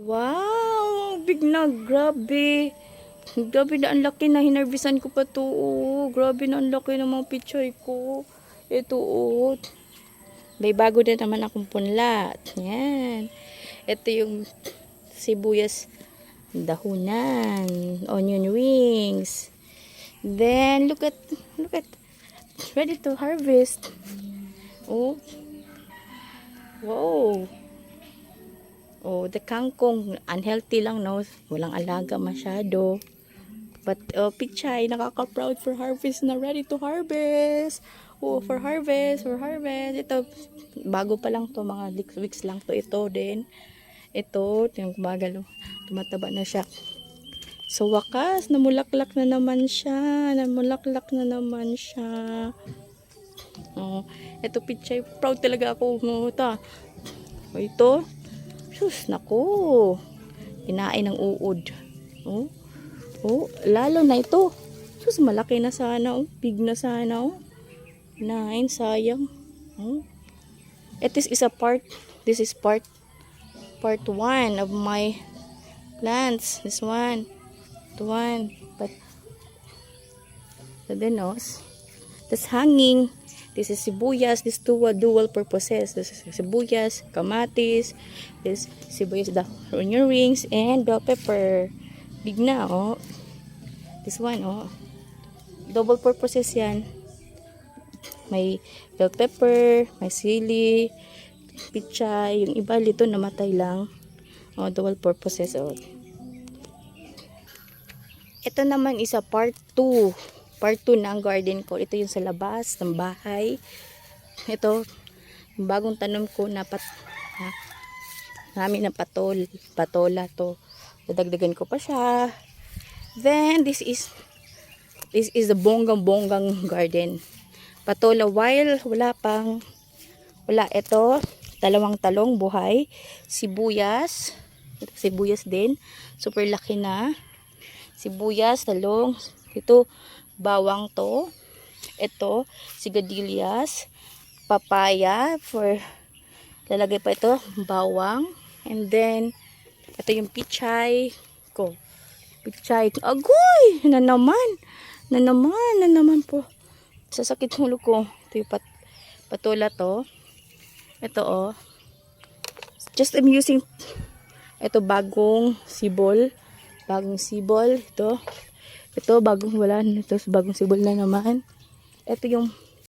Wow! Big na, grabe. Grabe na, ang laki na. Hinarbisan ko pa to. Oh. Grabe na, ang laki ng mga pichay ko. Ito, oh. May bago din naman akong punlat. Yan. Ito yung sibuyas dahunan. Onion rings. Then, look at, ready to harvest. Oh. Wow. Oh, the kangkong, unhealthy lang, no? Walang alaga masyado. But, pichay, nakaka-proud for harvest na, ready to harvest. Oh, for harvest. Ito, bago pa lang to, mga weeks lang to. Ito din. Ito, gumagalo. Tumataba na siya. So, wakas, namulaklak na naman siya. Oh, ito, pichay. Proud talaga ako. Ito. Sus, naku. Kinain ng uod. Oh. Oh, lalo na ito. Sus, malaki na sana. Oh. Big na sana. Oh. Sayang. Oh. This is part 1 of my plants. This one. But the nose. That's hanging. This is sibuyas. This two dual purposes. This is sibuyas, kamatis. This sibuyas, the onion rings, and bell pepper. Big na, oh. This one, oh. Double purposes yan. May bell pepper, may sili, pichay. Yung iba lito namatay lang. Oh, double purposes, oh. Ito naman isa part 2. Part 2 na ang garden ko. Ito yung sa labas ng bahay. Ito, yung bagong tanom ko na patola to. Dadagdagan ko pa siya. Then, this is the bonggang garden. Patola while wala ito. Dalawang talong buhay. Sibuyas din. Super laki na. Sibuyas, talong. Ito, bawang to. Ito, sigarilyas, papaya, lalagay pa ito, bawang. And then, ito yung pichay ko. Agoy! Na naman po. Sasakit ulo ko. Ito yung patola to. Ito, oh. Just I'm using, ito bagong sibol. Ito bagong sibol na naman. Ito yung